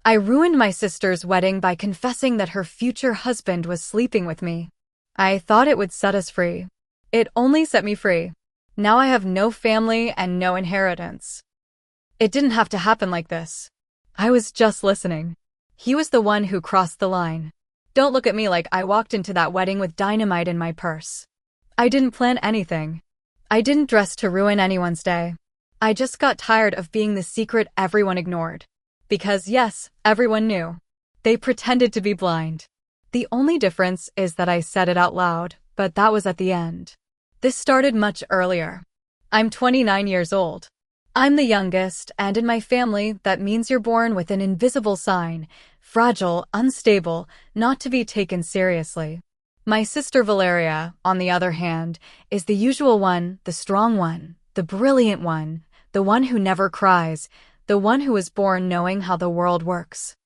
I ruined my sister's wedding by confessing that her future husband was sleeping with me. I thought it would set us free. It only set me free. Now I have no family and no inheritance. It didn't have to happen like this. I was just listening. He was the one who crossed the line. Don't look at me like I walked into that wedding with dynamite in my purse. I didn't plan anything. I didn't dress to ruin anyone's day. I just got tired of being the secret everyone ignored. Because yes, everyone knew. They pretended to be blind. The only difference is that I said it out loud, but that was at the end. This started much earlier. I'm 29 years old. I'm the youngest, and in my family, that means you're born with an invisible sign, fragile, unstable, not to be taken seriously. My sister Valeria, on the other hand, is the usual one, the strong one, the brilliant one, the one who never cries, the one who was born knowing how the world works.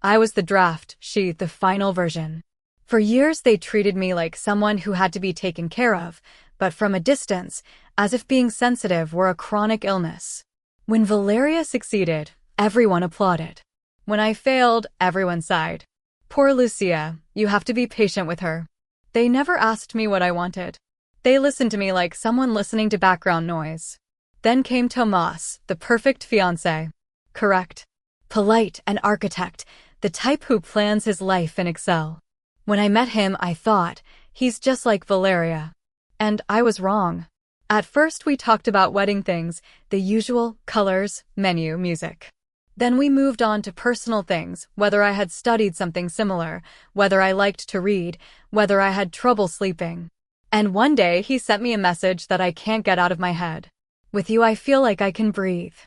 I was the draft, she the final version. For years they treated me like someone who had to be taken care of, but from a distance, as if being sensitive were a chronic illness. When Valeria succeeded, everyone applauded. When I failed, everyone sighed. Poor Lucia, you have to be patient with her. They never asked me what I wanted. They listened to me like someone listening to background noise. Then came Tomas, the perfect fiancé. Correct. Polite, an architect, the type who plans his life in Excel. When I met him, I thought, he's just like Valeria. And I was wrong. At first we talked about wedding things, the usual, colors, menu, music. Then we moved on to personal things, whether I had studied something similar, whether I liked to read, whether I had trouble sleeping. And one day he sent me a message that I can't get out of my head. With you I feel like I can breathe.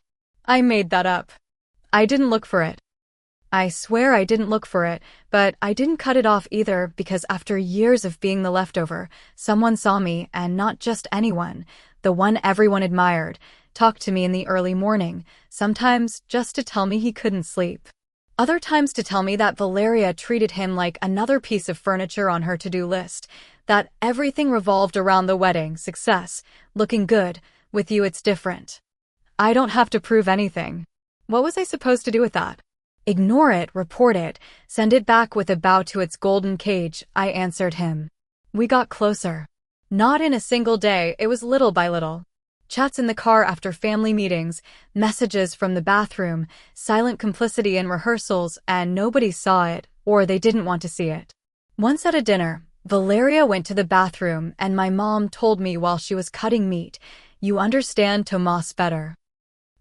I made that up. I didn't look for it. I swear I didn't look for it, but I didn't cut it off either because after years of being the leftover, someone saw me, and not just anyone, the one everyone admired, talk to me in the early morning, sometimes just to tell me he couldn't sleep. Other times to tell me that Valeria treated him like another piece of furniture on her to-do list, that everything revolved around the wedding, success, looking good, with you it's different. I don't have to prove anything. What was I supposed to do with that? Ignore it, report it, send it back with a bow to its golden cage, I answered him. We got closer. Not in a single day, it was little by little. Chats in the car after family meetings, messages from the bathroom, silent complicity in rehearsals, and nobody saw it, or they didn't want to see it. Once at a dinner, Valeria went to the bathroom and my mom told me while she was cutting meat, "You understand Tomas better."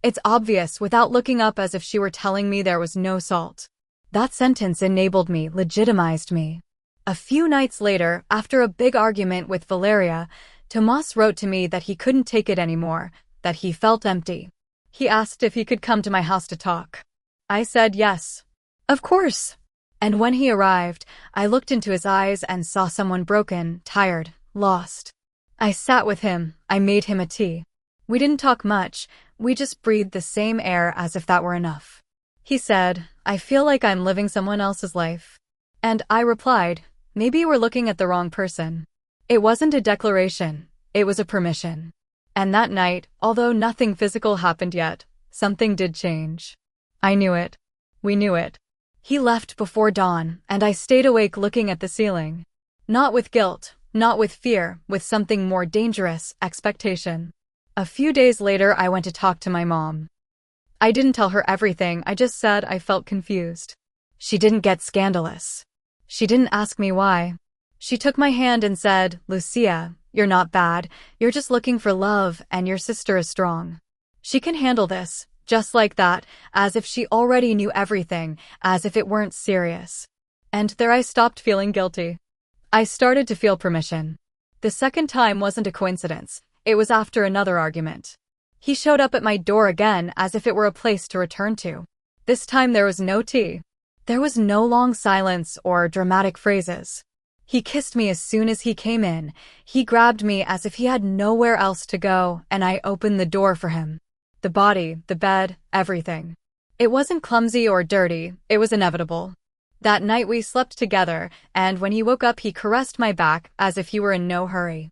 It's obvious without looking up, as if she were telling me there was no salt. That sentence enabled me, legitimized me. A few nights later, after a big argument with Valeria, Tomas wrote to me that he couldn't take it anymore, that he felt empty. He asked if he could come to my house to talk. I said yes. Of course. And when he arrived, I looked into his eyes and saw someone broken, tired, lost. I sat with him, I made him a tea. We didn't talk much, we just breathed the same air as if that were enough. He said, "I feel like I'm living someone else's life." And I replied, "Maybe we're looking at the wrong person." It wasn't a declaration, it was a permission. And that night, although nothing physical happened yet, something did change. I knew it. We knew it. He left before dawn, and I stayed awake looking at the ceiling. Not with guilt, not with fear, with something more dangerous, expectation. A few days later, I went to talk to my mom. I didn't tell her everything, I just said I felt confused. She didn't get scandalous. She didn't ask me why. She took my hand and said, "Lucia, you're not bad, you're just looking for love, and your sister is strong. She can handle this," just like that, as if she already knew everything, as if it weren't serious. And there I stopped feeling guilty. I started to feel permission. The second time wasn't a coincidence. It was after another argument. He showed up at my door again as if it were a place to return to. This time there was no tea. There was no long silence or dramatic phrases. He kissed me as soon as he came in. He grabbed me as if he had nowhere else to go, and I opened the door for him. The body, the bed, everything. It wasn't clumsy or dirty, it was inevitable. That night we slept together, and when he woke up he caressed my back as if he were in no hurry.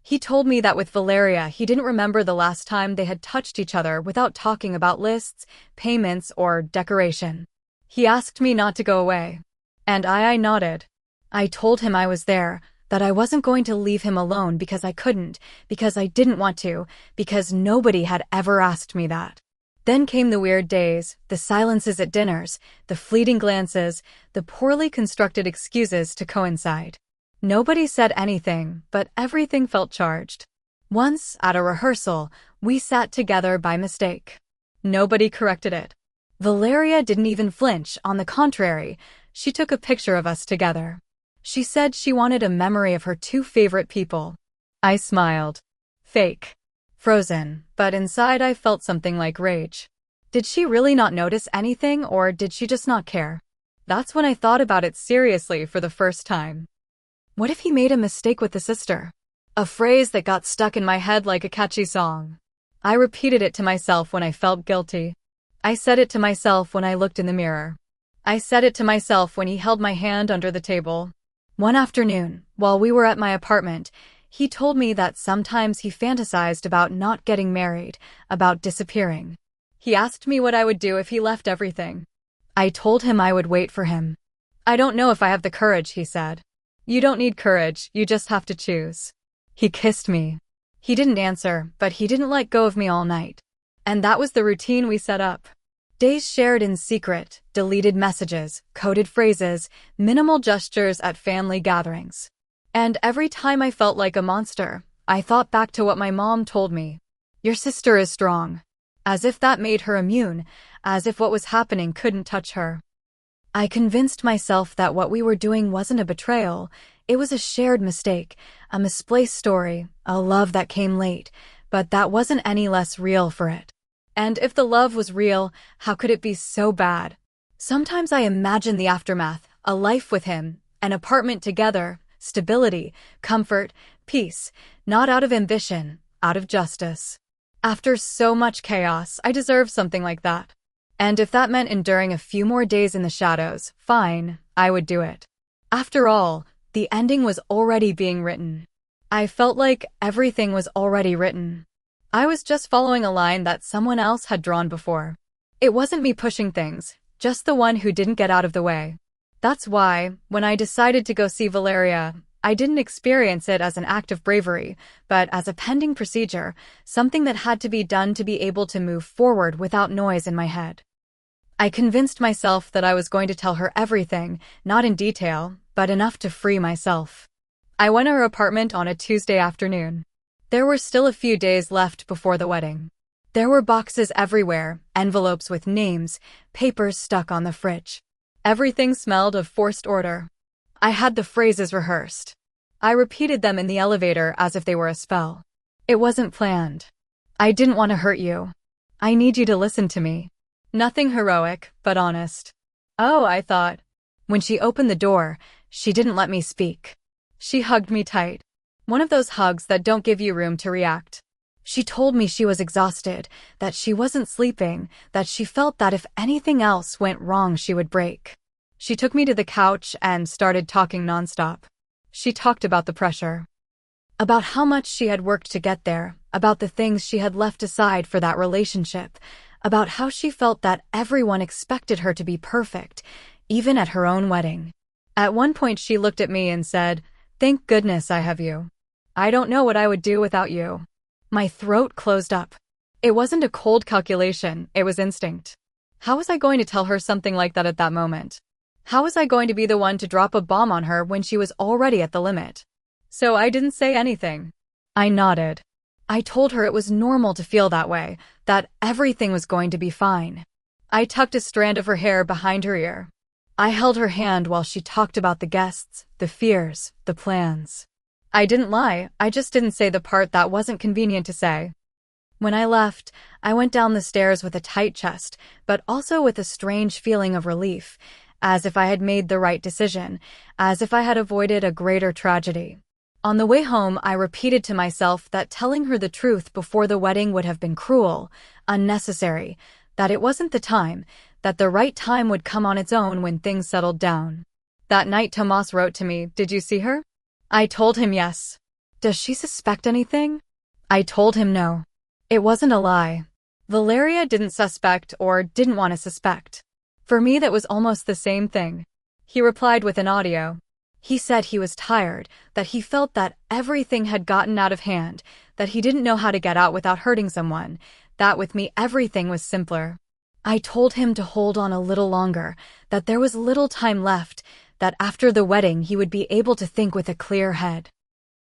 He told me that with Valeria he didn't remember the last time they had touched each other without talking about lists, payments, or decoration. He asked me not to go away. And I nodded. I told him I was there, that I wasn't going to leave him alone because I couldn't, because I didn't want to, because nobody had ever asked me that. Then came the weird days, the silences at dinners, the fleeting glances, the poorly constructed excuses to coincide. Nobody said anything, but everything felt charged. Once, at a rehearsal, we sat together by mistake. Nobody corrected it. Valeria didn't even flinch, on the contrary, she took a picture of us together. She said she wanted a memory of her two favorite people. I smiled. Fake. Frozen, but inside I felt something like rage. Did she really not notice anything, or did she just not care? That's when I thought about it seriously for the first time. What if he made a mistake with the sister? A phrase that got stuck in my head like a catchy song. I repeated it to myself when I felt guilty. I said it to myself when I looked in the mirror. I said it to myself when he held my hand under the table. One afternoon, while we were at my apartment, he told me that sometimes he fantasized about not getting married, about disappearing. He asked me what I would do if he left everything. I told him I would wait for him. I don't know if I have the courage, he said. You don't need courage, you just have to choose. He kissed me. He didn't answer, but he didn't let go of me all night. And that was the routine we set up. Days shared in secret, deleted messages, coded phrases, minimal gestures at family gatherings. And every time I felt like a monster, I thought back to what my mom told me. Your sister is strong. As if that made her immune, as if what was happening couldn't touch her. I convinced myself that what we were doing wasn't a betrayal, it was a shared mistake, a misplaced story, a love that came late, but that wasn't any less real for it. And if the love was real, how could it be so bad? Sometimes I imagine the aftermath, a life with him, an apartment together, stability, comfort, peace, not out of ambition, out of justice. After so much chaos, I deserve something like that. And if that meant enduring a few more days in the shadows, fine, I would do it. After all, the ending was already being written. I felt like everything was already written. I was just following a line that someone else had drawn before. It wasn't me pushing things, just the one who didn't get out of the way. That's why, when I decided to go see Valeria, I didn't experience it as an act of bravery, but as a pending procedure, something that had to be done to be able to move forward without noise in my head. I convinced myself that I was going to tell her everything, not in detail, but enough to free myself. I went to her apartment on a Tuesday afternoon. There were still a few days left before the wedding. There were boxes everywhere, envelopes with names, papers stuck on the fridge. Everything smelled of forced order. I had the phrases rehearsed. I repeated them in the elevator as if they were a spell. It wasn't planned. I didn't want to hurt you. I need you to listen to me. Nothing heroic, but honest. Oh, I thought. When she opened the door, she didn't let me speak. She hugged me tight. One of those hugs that don't give you room to react. She told me she was exhausted, that she wasn't sleeping, that she felt that if anything else went wrong she would break. She took me to the couch and started talking nonstop. She talked about the pressure. About how much she had worked to get there, about the things she had left aside for that relationship, about how she felt that everyone expected her to be perfect, even at her own wedding. At one point she looked at me and said, "Thank goodness I have you. I don't know what I would do without you." My throat closed up. It wasn't a cold calculation, it was instinct. How was I going to tell her something like that at that moment? How was I going to be the one to drop a bomb on her when she was already at the limit? So I didn't say anything. I nodded. I told her it was normal to feel that way, that everything was going to be fine. I tucked a strand of her hair behind her ear. I held her hand while she talked about the guests, the fears, the plans. I didn't lie, I just didn't say the part that wasn't convenient to say. When I left, I went down the stairs with a tight chest, but also with a strange feeling of relief, as if I had made the right decision, as if I had avoided a greater tragedy. On the way home, I repeated to myself that telling her the truth before the wedding would have been cruel, unnecessary, that it wasn't the time, that the right time would come on its own when things settled down. That night Tomas wrote to me, "Did you see her?" I told him yes. Does she suspect anything? I told him no. It wasn't a lie. Valeria didn't suspect or didn't want to suspect. For me, that was almost the same thing. He replied with an audio. He said he was tired, that he felt that everything had gotten out of hand, that he didn't know how to get out without hurting someone, that with me everything was simpler. I told him to hold on a little longer, that there was little time left, that after the wedding he would be able to think with a clear head.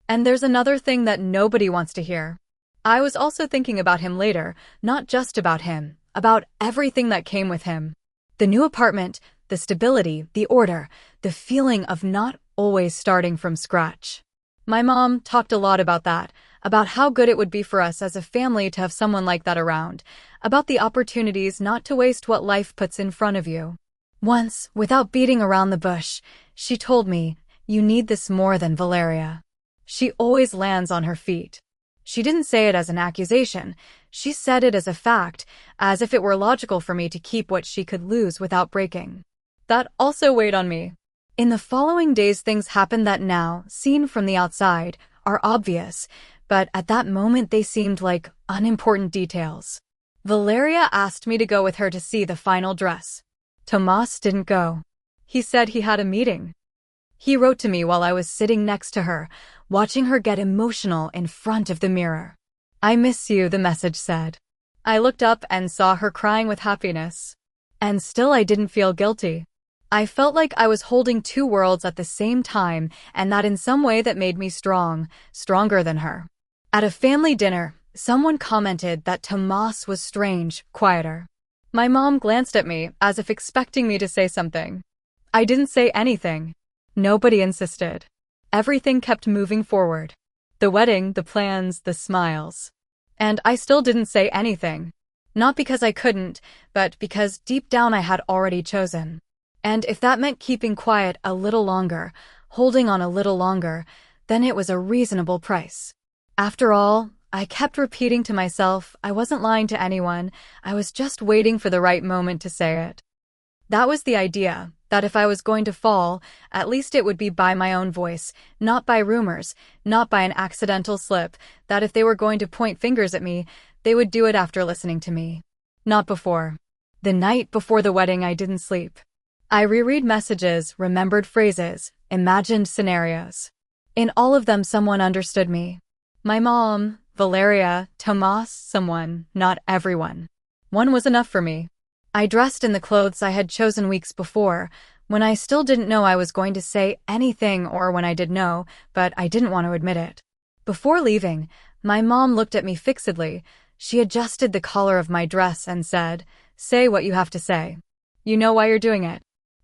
And there's another thing that nobody wants to hear. I was also thinking about him later, not just about him, about everything that came with him. The new apartment, the stability, the order, the feeling of not always starting from scratch. My mom talked a lot about that, about how good it would be for us as a family to have someone like that around, about the opportunities not to waste what life puts in front of you. Once, without beating around the bush, she told me, "You need this more than Valeria." She always lands on her feet. She didn't say it as an accusation. She said it as a fact, as if it were logical for me to keep what she could lose without breaking. That also weighed on me. In the following days, things happened that now, seen from the outside, are obvious, but at that moment they seemed like unimportant details. Valeria asked me to go with her to see the final dress. Tomas didn't go. He said he had a meeting. He wrote to me while I was sitting next to her, watching her get emotional in front of the mirror. "I miss you," the message said. I looked up and saw her crying with happiness. And still I didn't feel guilty. I felt like I was holding two worlds at the same time, and that in some way that made me strong, stronger than her. At a family dinner, someone commented that Tomas was strange, quieter. My mom glanced at me as if expecting me to say something. I didn't say anything. Nobody insisted. Everything kept moving forward. The wedding, the plans, the smiles. And I still didn't say anything. Not because I couldn't, but because deep down I had already chosen. And if that meant keeping quiet a little longer, holding on a little longer, then it was a reasonable price. After all, I kept repeating to myself, I wasn't lying to anyone, I was just waiting for the right moment to say it. That was the idea, that if I was going to fall, at least it would be by my own voice, not by rumors, not by an accidental slip, that if they were going to point fingers at me, they would do it after listening to me. Not before. The night before the wedding, I didn't sleep. I reread messages, remembered phrases, imagined scenarios. In all of them, someone understood me. My mom, Valeria, Tomas, someone, not everyone. One was enough for me. I dressed in the clothes I had chosen weeks before, when I still didn't know I was going to say anything, or when I did know, but I didn't want to admit it. Before leaving, my mom looked at me fixedly. She adjusted the collar of my dress and said, "Say what you have to say. You know why you're doing it."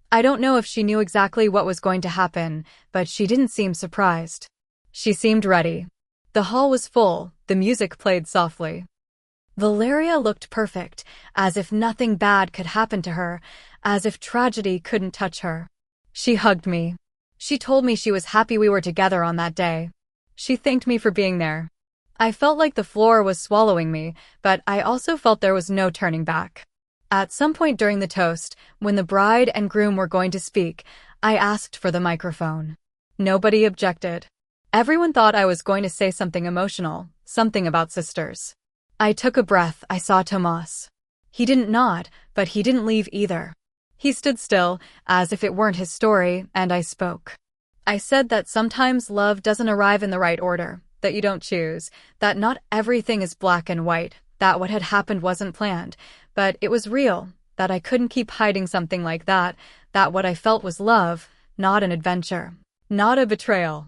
I don't know if she knew exactly what was going to happen, but she didn't seem surprised. She seemed ready. The hall was full, the music played softly. Valeria looked perfect, as if nothing bad could happen to her, as if tragedy couldn't touch her. She hugged me. She told me she was happy we were together on that day. She thanked me for being there. I felt like the floor was swallowing me, but I also felt there was no turning back. At some point during the toast, when the bride and groom were going to speak, I asked for the microphone. Nobody objected. Everyone thought I was going to say something emotional, something about sisters. I took a breath. I saw Tomas. He didn't nod, but he didn't leave either. He stood still, as if it weren't his story, and I spoke. I said that sometimes love doesn't arrive in the right order, that you don't choose, that not everything is black and white, that what had happened wasn't planned, but it was real, that I couldn't keep hiding something like that, that what I felt was love, not an adventure, not a betrayal.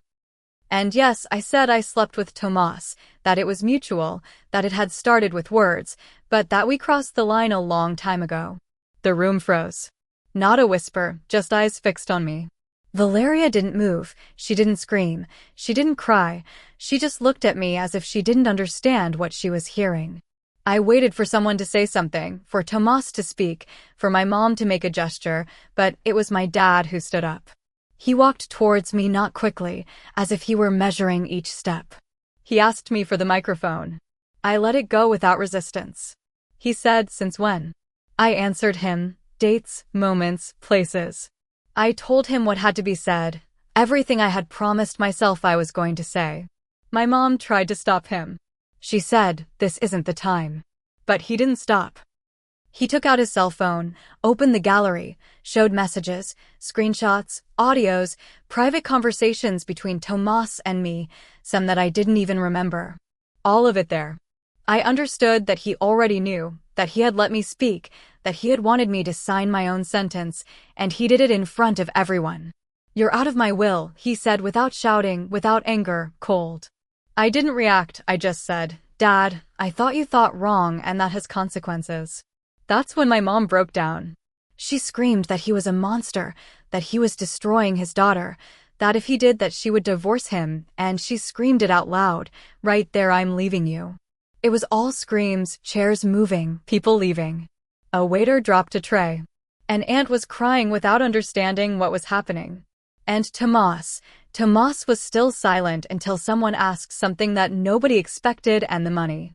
And yes, I said I slept with Tomas, that it was mutual, that it had started with words, but that we crossed the line a long time ago. The room froze. Not a whisper, just eyes fixed on me. Valeria didn't move, she didn't scream, she didn't cry, she just looked at me as if she didn't understand what she was hearing. I waited for someone to say something, for Tomas to speak, for my mom to make a gesture, but it was my dad who stood up. He walked towards me, not quickly, as if he were measuring each step. He asked me for the microphone. I let it go without resistance. He said, "Since when?" I answered him, dates, moments, places. I told him what had to be said, everything I had promised myself I was going to say. My mom tried to stop him. She said, "This isn't the time." But he didn't stop. He took out his cell phone, opened the gallery, showed messages, screenshots, audios, private conversations between Tomas and me, some that I didn't even remember. All of it there. I understood that he already knew, that he had let me speak, that he had wanted me to sign my own sentence, and he did it in front of everyone. "You're out of my will," he said without shouting, without anger, cold. I didn't react, I just said, "Dad, I thought you thought wrong and that has consequences." That's when my mom broke down. She screamed that he was a monster, that he was destroying his daughter, that if he did that she would divorce him, and she screamed it out loud, "Right there, I'm leaving you." It was all screams, chairs moving, people leaving. A waiter dropped a tray. An aunt was crying without understanding what was happening. And Tomas was still silent until someone asked something that nobody expected and the money.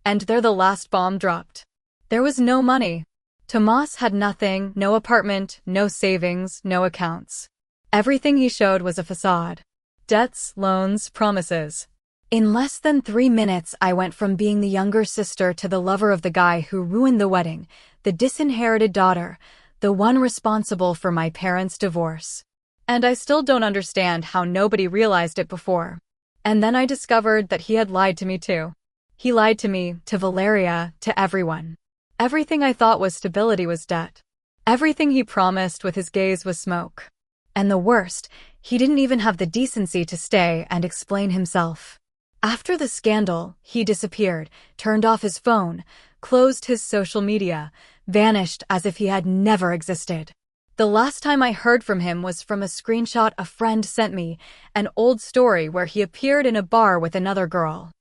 And there the last bomb dropped. There was no money. Tomas had nothing, no apartment, no savings, no accounts. Everything he showed was a facade. Debts, loans, promises. In less than 3 minutes, I went from being the younger sister to the lover of the guy who ruined the wedding, the disinherited daughter, the one responsible for my parents' divorce. And I still don't understand how nobody realized it before. And then I discovered that he had lied to me too. He lied to me, to Valeria, to everyone. Everything I thought was stability was debt. Everything he promised with his gaze was smoke. And the worst, he didn't even have the decency to stay and explain himself. After the scandal, he disappeared, turned off his phone, closed his social media, vanished as if he had never existed. The last time I heard from him was from a screenshot a friend sent me, an old story where he appeared in a bar with another girl.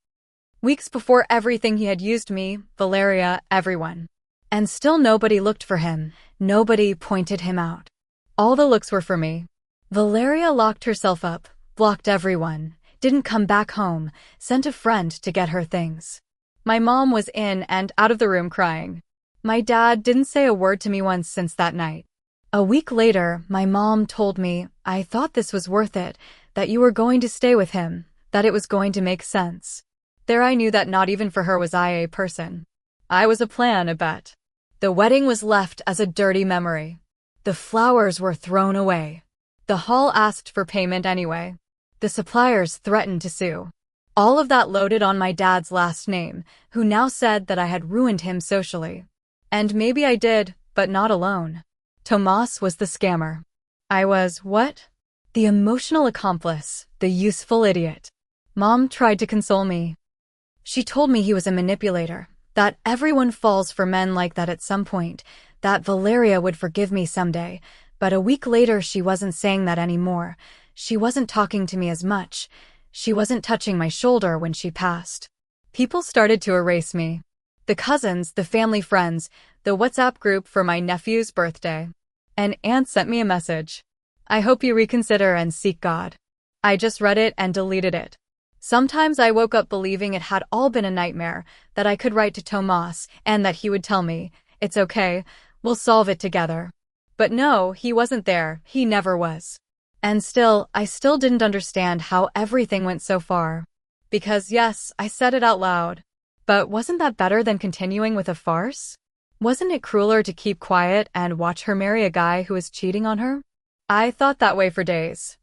Weeks before everything he had used me, Valeria, everyone. And still nobody looked for him, nobody pointed him out. All the looks were for me. Valeria locked herself up, blocked everyone, didn't come back home, sent a friend to get her things. My mom was in and out of the room crying. My dad didn't say a word to me once since that night. A week later, my mom told me, "I thought this was worth it, that you were going to stay with him, that it was going to make sense." There I knew that not even for her was I a person. I was a plan, a bet. The wedding was left as a dirty memory. The flowers were thrown away. The hall asked for payment anyway. The suppliers threatened to sue. All of that loaded on my dad's last name, who now said that I had ruined him socially. And maybe I did, but not alone. Tomas was the scammer. I was, what? The emotional accomplice, the useful idiot. Mom tried to console me. She told me he was a manipulator, that everyone falls for men like that at some point, that Valeria would forgive me someday, but a week later she wasn't saying that anymore. She wasn't talking to me as much. She wasn't touching my shoulder when she passed. People started to erase me. The cousins, the family friends, the WhatsApp group for my nephew's birthday. An aunt sent me a message. "I hope you reconsider and seek God." I just read it and deleted it. Sometimes I woke up believing it had all been a nightmare, that I could write to Tomas, and that he would tell me, "It's okay, we'll solve it together." But no, he wasn't there, he never was. And still, I still didn't understand how everything went so far. Because yes, I said it out loud. But wasn't that better than continuing with a farce? Wasn't it crueler to keep quiet and watch her marry a guy who was cheating on her? I thought that way for days.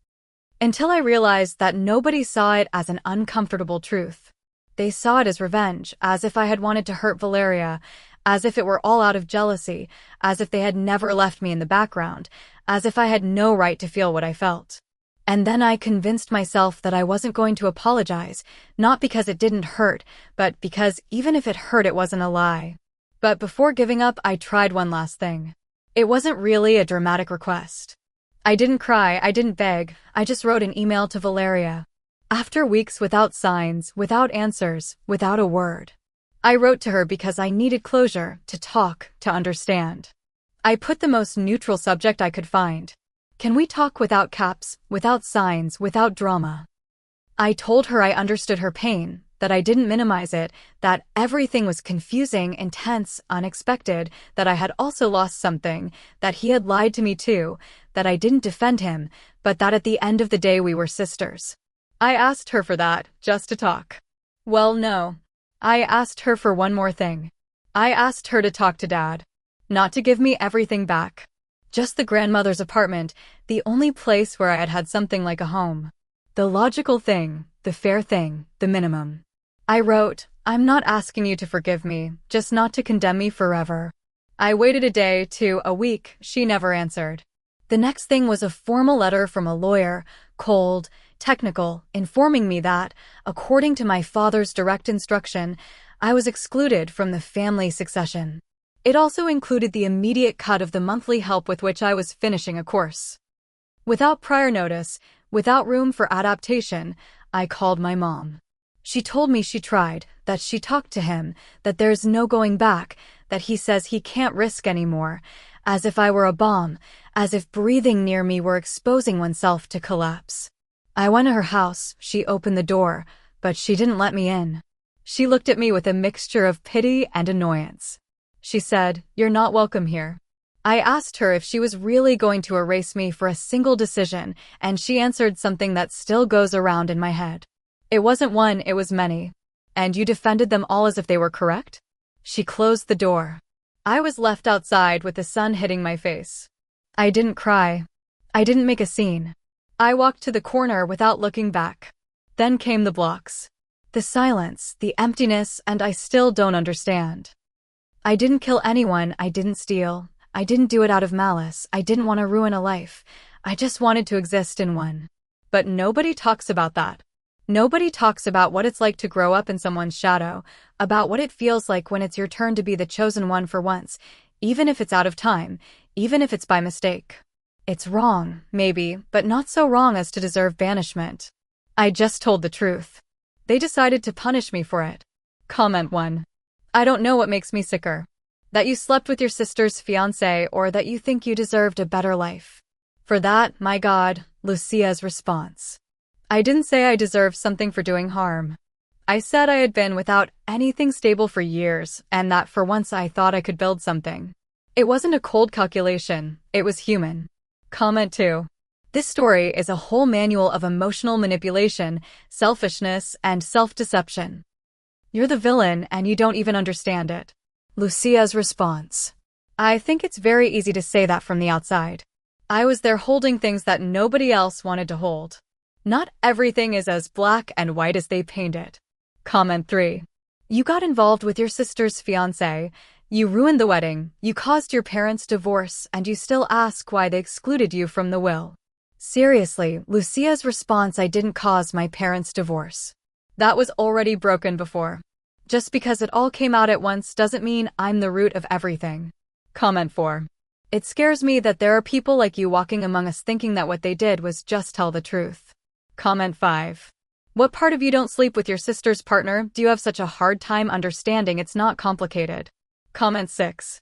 Until I realized that nobody saw it as an uncomfortable truth. They saw it as revenge, as if I had wanted to hurt Valeria, as if it were all out of jealousy, as if they had never left me in the background, as if I had no right to feel what I felt. And then I convinced myself that I wasn't going to apologize, not because it didn't hurt, but because even if it hurt, it wasn't a lie. But before giving up, I tried one last thing. It wasn't really a dramatic request. I didn't cry, I didn't beg, I just wrote an email to Valeria. After weeks without signs, without answers, without a word. I wrote to her because I needed closure, to talk, to understand. I put the most neutral subject I could find. Can we talk without caps, without signs, without drama? I told her I understood her pain, that I didn't minimize it, that everything was confusing, intense, unexpected, that I had also lost something, that he had lied to me too, that I didn't defend him, but that at the end of the day we were sisters. I asked her for that, just to talk. Well, no. I asked her for one more thing. I asked her to talk to Dad. Not to give me everything back. Just the grandmother's apartment, the only place where I had had something like a home. The logical thing, the fair thing, the minimum. I wrote, I'm not asking you to forgive me, just not to condemn me forever. I waited a day to a week, she never answered. The next thing was a formal letter from a lawyer, cold, technical, informing me that, according to my father's direct instruction, I was excluded from the family succession. It also included the immediate cut of the monthly help with which I was finishing a course. Without prior notice, without room for adaptation, I called my mom. She told me she tried, that she talked to him, that there's no going back, that he says he can't risk anymore, as if I were a bomb, as if breathing near me were exposing oneself to collapse. I went to her house, she opened the door, but she didn't let me in. She looked at me with a mixture of pity and annoyance. She said, "You're not welcome here." I asked her if she was really going to erase me for a single decision, and she answered something that still goes around in my head. It wasn't one, it was many. And you defended them all as if they were correct? She closed the door. I was left outside with the sun hitting my face. I didn't cry. I didn't make a scene. I walked to the corner without looking back. Then came the blocks. The silence, the emptiness, and I still don't understand. I didn't kill anyone, I didn't steal. I didn't do it out of malice, I didn't want to ruin a life. I just wanted to exist in one. But nobody talks about that. Nobody talks about what it's like to grow up in someone's shadow, about what it feels like when it's your turn to be the chosen one for once, even if it's out of time, even if it's by mistake. It's wrong, maybe, but not so wrong as to deserve banishment. I just told the truth. They decided to punish me for it. Comment 1. I don't know what makes me sicker. That you slept with your sister's fiancé or that you think you deserved a better life. For that, my God, Lucia's response. I didn't say I deserved something for doing harm. I said I had been without anything stable for years, and that for once I thought I could build something. It wasn't a cold calculation, it was human. Comment 2. This story is a whole manual of emotional manipulation, selfishness, and self-deception. You're the villain and you don't even understand it. Lucia's response. I think it's very easy to say that from the outside. I was there holding things that nobody else wanted to hold. Not everything is as black and white as they paint it. Comment 3. You got involved with your sister's fiancé, you ruined the wedding, you caused your parents' divorce, and you still ask why they excluded you from the will. Seriously, Lucia's response. I didn't cause my parents' divorce. That was already broken before. Just because it all came out at once doesn't mean I'm the root of everything. Comment 4. It scares me that there are people like you walking among us thinking that what they did was just tell the truth. Comment 5. What part of you don't sleep with your sister's partner do you have such a hard time understanding it's not complicated? Comment 6.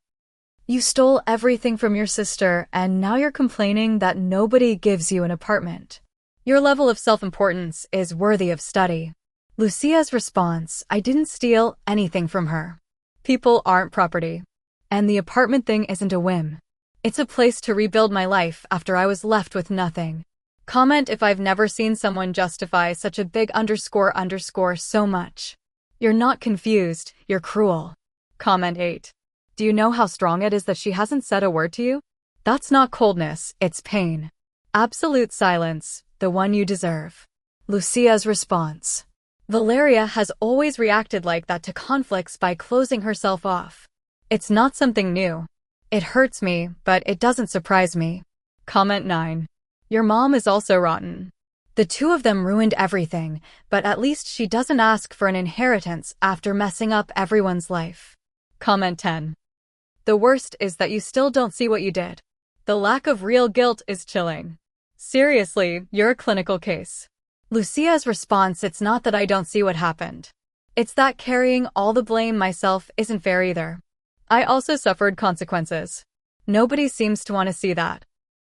You stole everything from your sister and now you're complaining that nobody gives you an apartment. Your level of self-importance is worthy of study. Lucia's response. I didn't steal anything from her. People aren't property. And the apartment thing isn't a whim. It's a place to rebuild my life after I was left with nothing. Comment if I've never seen someone justify such a big __ so much. You're not confused, you're cruel. Comment 8. Do you know how strong it is that she hasn't said a word to you? That's not coldness, it's pain. Absolute silence, the one you deserve. Lucia's response. Valeria has always reacted like that to conflicts by closing herself off. It's not something new. It hurts me, but it doesn't surprise me. Comment 9. Your mom is also rotten. The two of them ruined everything, but at least she doesn't ask for an inheritance after messing up everyone's life. Comment 10. The worst is that you still don't see what you did. The lack of real guilt is chilling. Seriously, you're a clinical case. Lucia's response. It's not that I don't see what happened. It's that carrying all the blame myself isn't fair either. I also suffered consequences. Nobody seems to want to see that.